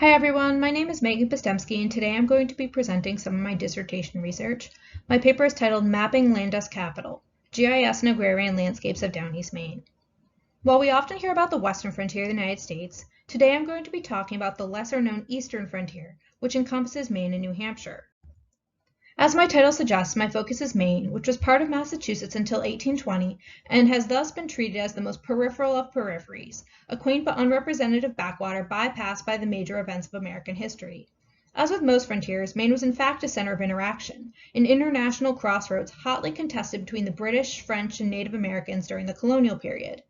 Hi everyone, my name is Megan Postemski and today I'm going to be presenting some of my dissertation research. My paper is titled Mapping Landesque Capital, GIS and Agrarian Landscapes of Downeast Maine. While we often hear about the western frontier of the United States, today I'm going to be talking about the lesser known eastern frontier, which encompasses Maine and New Hampshire. As my title suggests, my focus is Maine, which was part of Massachusetts until 1820 and has thus been treated as the most peripheral of peripheries, a quaint but unrepresentative backwater bypassed by the major events of American history. As with most frontiers, Maine was in fact a center of interaction, an international crossroads hotly contested between the British, French, and Native Americans during the colonial period.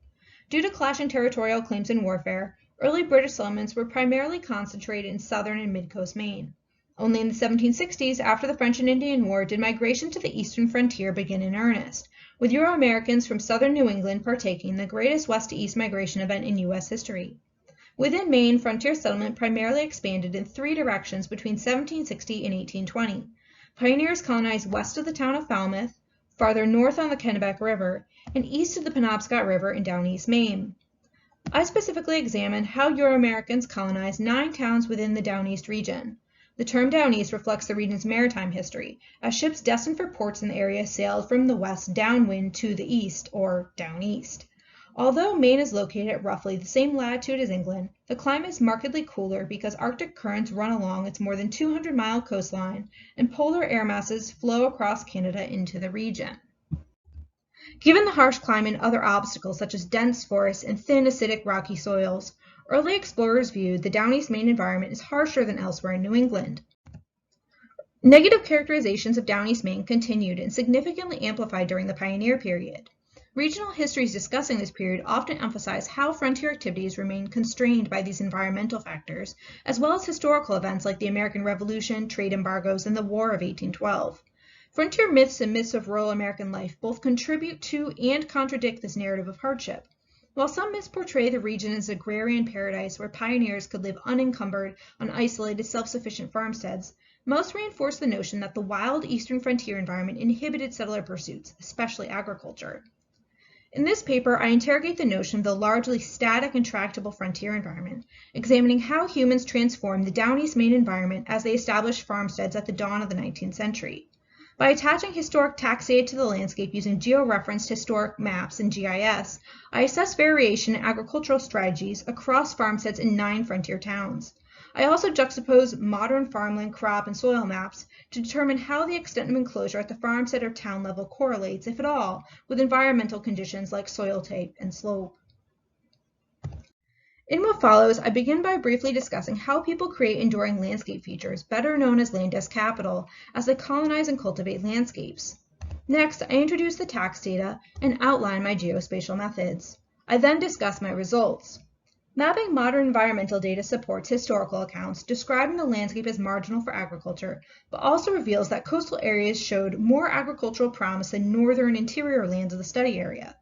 Due to clashing territorial claims and warfare, early British settlements were primarily concentrated in southern and mid-coast Maine. Only in the 1760s, after the French and Indian War, did migration to the eastern frontier begin in earnest, with Euro-Americans from southern New England partaking in the greatest west-to-east migration event in U.S. history. Within Maine, frontier settlement primarily expanded in three directions between 1760 and 1820. Pioneers colonized west of the town of Falmouth, farther north on the Kennebec River, and east of the Penobscot River in Downeast, Maine. I specifically examined how Euro-Americans colonized 9 towns within the Downeast region. The term Downeast reflects the region's maritime history, as ships destined for ports in the area sailed from the west downwind to the east, or down east. Although Maine is located at roughly the same latitude as England, the climate is markedly cooler because Arctic currents run along its more than 200-mile coastline, and polar air masses flow across Canada into the region. Given the harsh climate and other obstacles such as dense forests and thin acidic rocky soils, early explorers viewed the Downeast Maine environment as harsher than elsewhere in New England. Negative characterizations of Downeast Maine continued and significantly amplified during the pioneer period. Regional histories discussing this period often emphasize how frontier activities remained constrained by these environmental factors, as well as historical events like the American Revolution, trade embargoes, and the War of 1812. Frontier myths and myths of rural American life both contribute to and contradict this narrative of hardship. While some myths portray the region as an agrarian paradise where pioneers could live unencumbered on isolated, self-sufficient farmsteads, most reinforce the notion that the wild eastern frontier environment inhibited settler pursuits, especially agriculture. In this paper, I interrogate the notion of the largely static and tractable frontier environment, examining how humans transformed the Downeast Maine environment as they established farmsteads at the dawn of the 19th century. By attaching historic tax data to the landscape using georeferenced historic maps and GIS, I assess variation in agricultural strategies across farmsteads in 9 frontier towns. I also juxtapose modern farmland crop and soil maps to determine how the extent of enclosure at the farmstead or town level correlates, if at all, with environmental conditions like soil type and slope. In what follows, I begin by briefly discussing how people create enduring landscape features, better known as Landesque capital, as they colonize and cultivate landscapes. Next, I introduce the tax data and outline my geospatial methods. I then discuss my results. Mapping modern environmental data supports historical accounts describing the landscape as marginal for agriculture, but also reveals that coastal areas showed more agricultural promise than northern interior lands of the study area.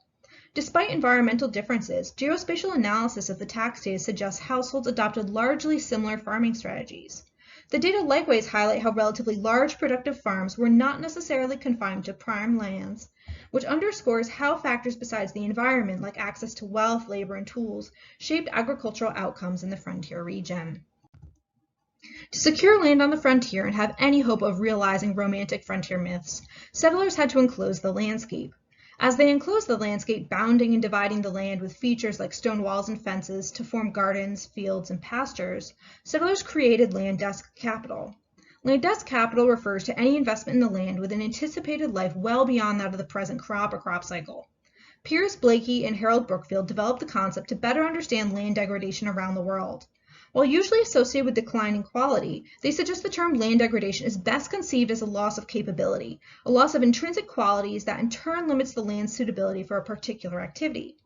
Despite environmental differences, geospatial analysis of the tax data suggests households adopted largely similar farming strategies. The data likewise highlight how relatively large productive farms were not necessarily confined to prime lands, which underscores how factors besides the environment, like access to wealth, labor, and tools, shaped agricultural outcomes in the frontier region. To secure land on the frontier and have any hope of realizing romantic frontier myths, settlers had to enclose the landscape. As they enclosed the landscape, bounding and dividing the land with features like stone walls and fences to form gardens, fields, and pastures, settlers created Landesque capital. Landesque capital refers to any investment in the land with an anticipated life well beyond that of the present crop or crop cycle. Pierce, Blakey, and Harold Brookfield developed the concept to better understand land degradation around the world. While usually associated with declining quality, they suggest the term land degradation is best conceived as a loss of capability, a loss of intrinsic qualities that in turn limits the land's suitability for a particular activity.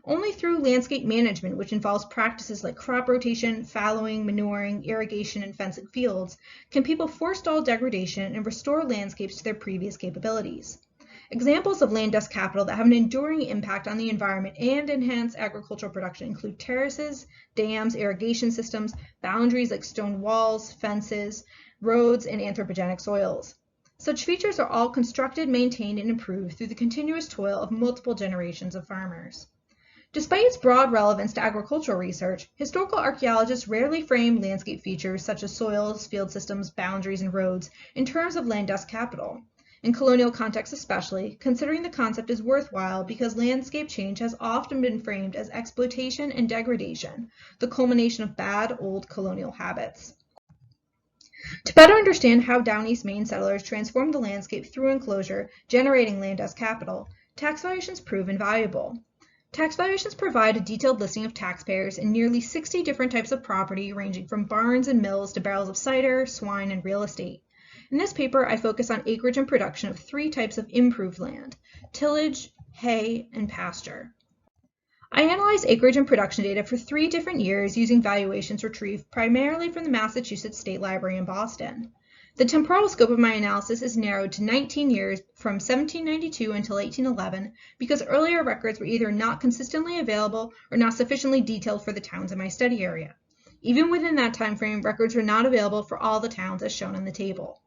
Only through landscape management, which involves practices like crop rotation, fallowing, manuring, irrigation, and fencing fields, can people forestall degradation and restore landscapes to their previous capabilities. Examples of Landesque capital that have an enduring impact on the environment and enhance agricultural production include terraces, dams, irrigation systems, boundaries like stone walls, fences, roads, and anthropogenic soils. Such features are all constructed, maintained, and improved through the continuous toil of multiple generations of farmers. Despite its broad relevance to agricultural research, historical archaeologists rarely frame landscape features such as soils, field systems, boundaries, and roads in terms of Landesque capital. In colonial contexts especially, considering the concept is worthwhile because landscape change has often been framed as exploitation and degradation, the culmination of bad old colonial habits. To better understand how Downeast Maine settlers transformed the landscape through enclosure, generating Landesque capital, tax valuations prove invaluable. Tax valuations provide a detailed listing of taxpayers in nearly 60 different types of property, ranging from barns and mills to barrels of cider, swine, and real estate. In this paper, I focus on acreage and production of 3 types of improved land: tillage, hay, and pasture. I analyzed acreage and production data for 3 different years using valuations retrieved primarily from the Massachusetts State Library in Boston. The temporal scope of my analysis is narrowed to 19 years from 1792 until 1811 because earlier records were either not consistently available or not sufficiently detailed for the towns in my study area. Even within that time frame, records were not available for all the towns as shown in the table.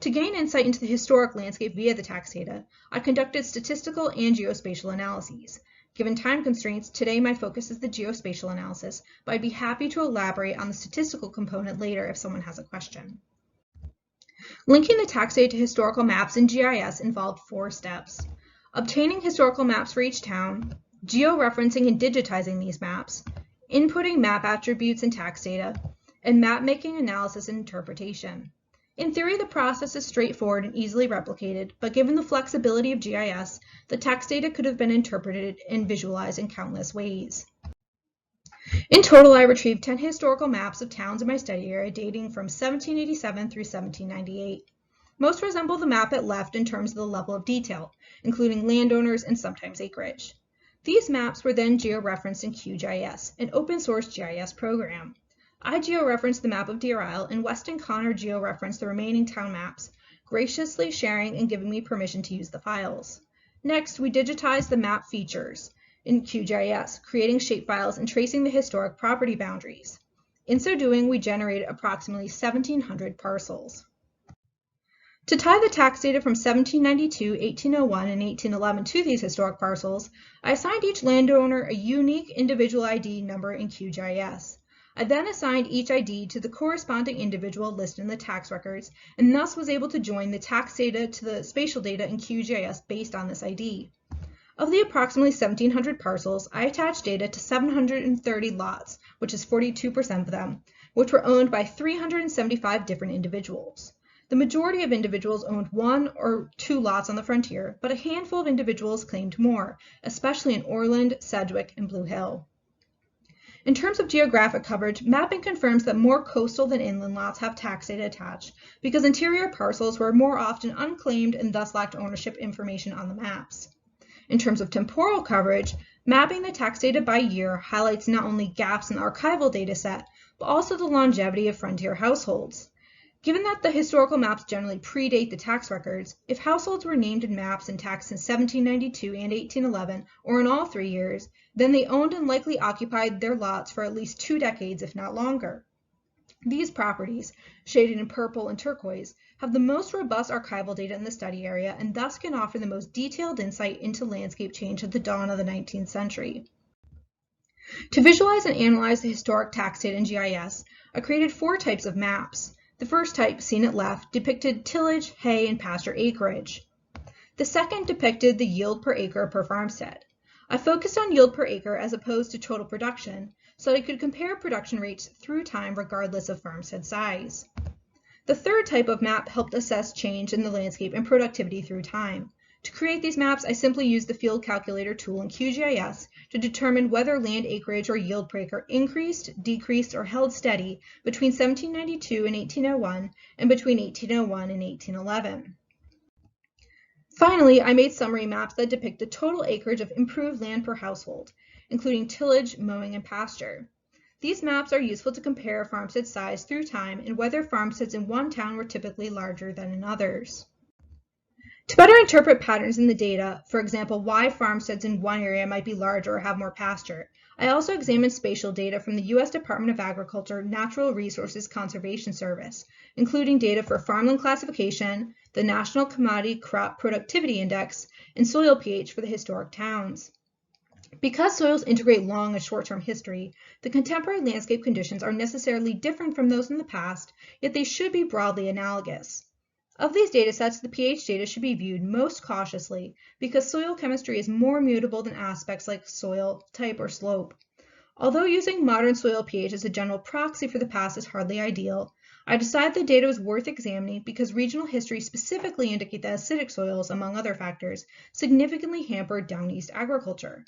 To gain insight into the historic landscape via the tax data, I conducted statistical and geospatial analyses. Given time constraints, today my focus is the geospatial analysis, but I'd be happy to elaborate on the statistical component later if someone has a question. Linking the tax data to historical maps in GIS involved 4 steps: obtaining historical maps for each town, georeferencing and digitizing these maps, inputting map attributes and tax data, and mapmaking analysis and interpretation. In theory, the process is straightforward and easily replicated, but given the flexibility of GIS, the tax data could have been interpreted and visualized in countless ways. In total, I retrieved 10 historical maps of towns in my study area dating from 1787 through 1798. Most resemble the map at left in terms of the level of detail, including landowners and sometimes acreage. These maps were then georeferenced in QGIS, an open-source GIS program. I georeferenced the map of Deer Isle, and Weston Connor georeferenced the remaining town maps, graciously sharing and giving me permission to use the files. Next, we digitized the map features in QGIS, creating shapefiles and tracing the historic property boundaries. In so doing, we generated approximately 1,700 parcels. To tie the tax data from 1792, 1801, and 1811 to these historic parcels, I assigned each landowner a unique individual ID number in QGIS. I then assigned each ID to the corresponding individual listed in the tax records, and thus was able to join the tax data to the spatial data in QGIS based on this ID. Of the approximately 1,700 parcels, I attached data to 730 lots, which is 42% of them, which were owned by 375 different individuals. The majority of individuals owned 1 or 2 lots on the frontier, but a handful of individuals claimed more, especially in Orland, Sedgwick, and Blue Hill. In terms of geographic coverage, mapping confirms that more coastal than inland lots have tax data attached because interior parcels were more often unclaimed and thus lacked ownership information on the maps. In terms of temporal coverage, mapping the tax data by year highlights not only gaps in the archival data set, but also the longevity of frontier households. Given that the historical maps generally predate the tax records, if households were named in maps and taxed in 1792 and 1811, or in all 3 years, then they owned and likely occupied their lots for at least 2 decades, if not longer. These properties, shaded in purple and turquoise, have the most robust archival data in the study area and thus can offer the most detailed insight into landscape change at the dawn of the 19th century. To visualize and analyze the historic tax data in GIS, I created 4 types of maps. The first type, seen at left, depicted tillage, hay, and pasture acreage. The second depicted the yield per acre per farmstead. I focused on yield per acre as opposed to total production, so that I could compare production rates through time regardless of farmstead size. The third type of map helped assess change in the landscape and productivity through time. To create these maps, I simply used the field calculator tool in QGIS to determine whether land acreage or yield per acre increased, decreased, or held steady between 1792 and 1801 and between 1801 and 1811. Finally, I made summary maps that depict the total acreage of improved land per household, including tillage, mowing, and pasture. These maps are useful to compare farmstead size through time and whether farmsteads in one town were typically larger than in others. To better interpret patterns in the data, for example, why farmsteads in one area might be larger or have more pasture, I also examined spatial data from the U.S. Department of Agriculture Natural Resources Conservation Service, including data for farmland classification, the National Commodity Crop Productivity Index, and soil pH for the historic towns. Because soils integrate long and short-term history, the contemporary landscape conditions are necessarily different from those in the past, yet they should be broadly analogous. Of these datasets, the pH data should be viewed most cautiously because soil chemistry is more mutable than aspects like soil type or slope. Although using modern soil pH as a general proxy for the past is hardly ideal, I decided the data was worth examining because regional history specifically indicate that acidic soils, among other factors, significantly hampered Downeast agriculture.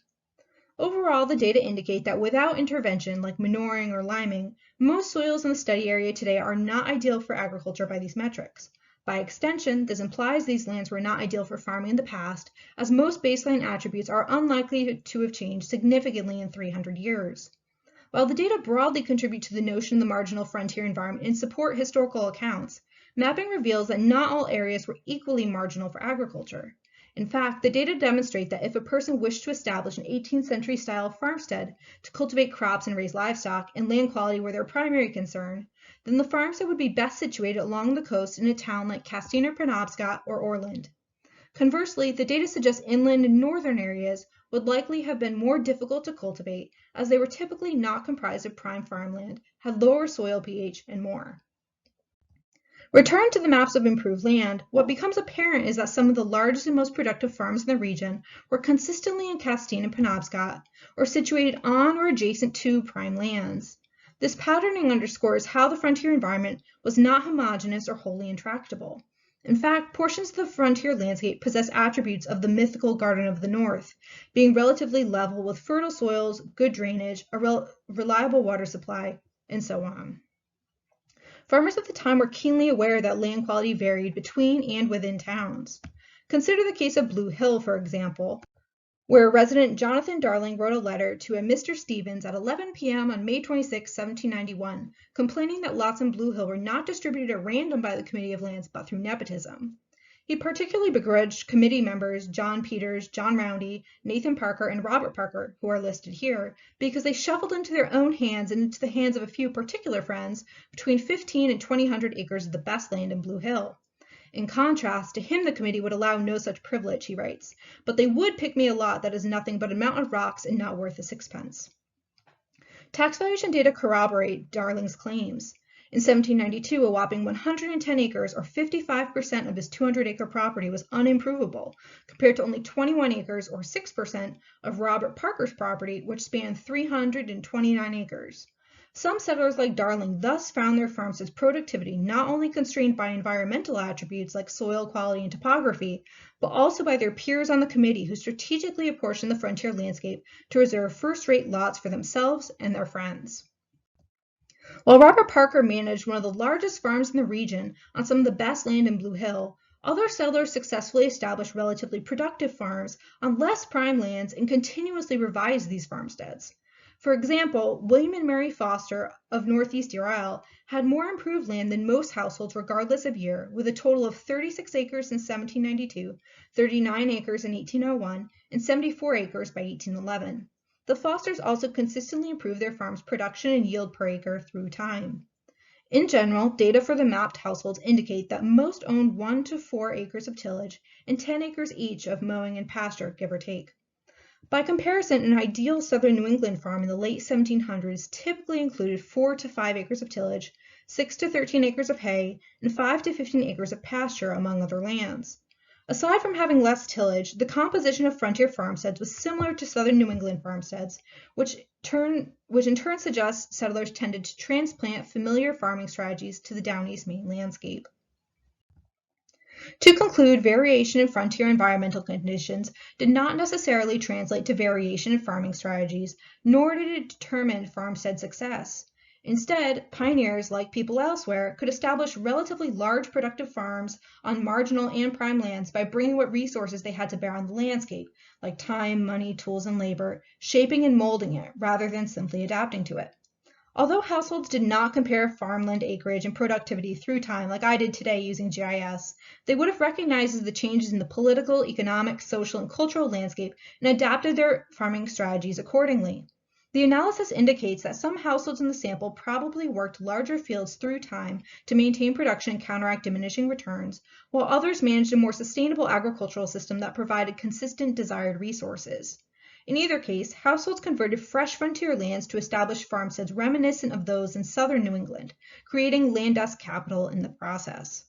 Overall, the data indicate that without intervention like manuring or liming, most soils in the study area today are not ideal for agriculture by these metrics. By extension, this implies these lands were not ideal for farming in the past, as most baseline attributes are unlikely to have changed significantly in 300 years. While the data broadly contribute to the notion of the marginal frontier environment and support historical accounts, mapping reveals that not all areas were equally marginal for agriculture. In fact, the data demonstrate that if a person wished to establish an 18th century style farmstead to cultivate crops and raise livestock and land quality were their primary concern, then the farmstead would be best situated along the coast in a town like Castina, Penobscot, or Orland. Conversely, the data suggests inland and northern areas would likely have been more difficult to cultivate as they were typically not comprised of prime farmland, had lower soil pH, and more. Returned to the maps of improved land, what becomes apparent is that some of the largest and most productive farms in the region were consistently in Castine and Penobscot, or situated on or adjacent to prime lands. This patterning underscores how the frontier environment was not homogeneous or wholly intractable. In fact, portions of the frontier landscape possess attributes of the mythical Garden of the North, being relatively level with fertile soils, good drainage, a reliable water supply, and so on. Farmers at the time were keenly aware that land quality varied between and within towns. Consider the case of Blue Hill, for example, where resident Jonathan Darling wrote a letter to a Mr. Stevens at 11 p.m. on May 26, 1791, complaining that lots in Blue Hill were not distributed at random by the Committee of Lands but through nepotism. He particularly begrudged committee members John Peters, John Roundy, Nathan Parker, and Robert Parker, who are listed here, because they shuffled into their own hands and into the hands of a few particular friends between 15 and 200 acres of the best land in Blue Hill. In contrast, to him the committee would allow no such privilege, he writes, but they would pick me a lot that is nothing but a mountain of rocks and not worth a sixpence. Tax valuation data corroborate Darling's claims. In 1792, a whopping 110 acres, or 55% of his 200-acre property, was unimprovable, compared to only 21 acres, or 6%, of Robert Parker's property, which spanned 329 acres. Some settlers like Darling thus found their farmstead's productivity not only constrained by environmental attributes like soil quality and topography, but also by their peers on the committee who strategically apportioned the frontier landscape to reserve first-rate lots for themselves and their friends. While Robert Parker managed one of the largest farms in the region on some of the best land in Blue Hill, other settlers successfully established relatively productive farms on less prime lands and continuously revised these farmsteads. For example, William and Mary Foster of Northeast Historical had more improved land than most households regardless of year, with a total of 36 acres in 1792, 39 acres in 1801, and 74 acres by 1811. The Fosters also consistently improved their farm's production and yield per acre through time. In general, data for the mapped households indicate that most owned 1 to 4 acres of tillage and 10 acres each of mowing and pasture, give or take. By comparison, an ideal southern New England farm in the late 1700s typically included 4 to 5 acres of tillage, 6 to 13 acres of hay, and 5 to 15 acres of pasture, among other lands. Aside from having less tillage, the composition of frontier farmsteads was similar to southern New England farmsteads, which in turn suggests settlers tended to transplant familiar farming strategies to the Downeast Maine landscape. To conclude, variation in frontier environmental conditions did not necessarily translate to variation in farming strategies, nor did it determine farmstead success. Instead, pioneers, like people elsewhere, could establish relatively large productive farms on marginal and prime lands by bringing what resources they had to bear on the landscape, like time, money, tools, and labor, shaping and molding it rather than simply adapting to it. Although households did not compare farmland acreage and productivity through time like I did today using GIS, they would have recognized the changes in the political, economic, social, and cultural landscape and adapted their farming strategies accordingly. The analysis indicates that some households in the sample probably worked larger fields through time to maintain production and counteract diminishing returns, while others managed a more sustainable agricultural system that provided consistent desired resources. In either case, households converted fresh frontier lands to establish farmsteads reminiscent of those in southern New England, creating Landesque capital in the process.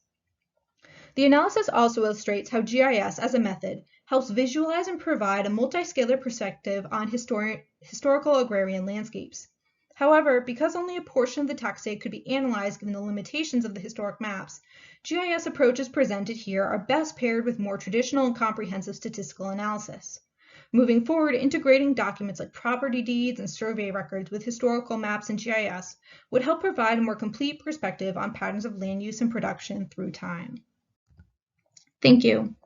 The analysis also illustrates how GIS as a method helps visualize and provide a multi-scalar perspective on historical agrarian landscapes. However, because only a portion of the tax data could be analyzed given the limitations of the historic maps, GIS approaches presented here are best paired with more traditional and comprehensive statistical analysis. Moving forward, integrating documents like property deeds and survey records with historical maps and GIS would help provide a more complete perspective on patterns of land use and production through time. Thank you.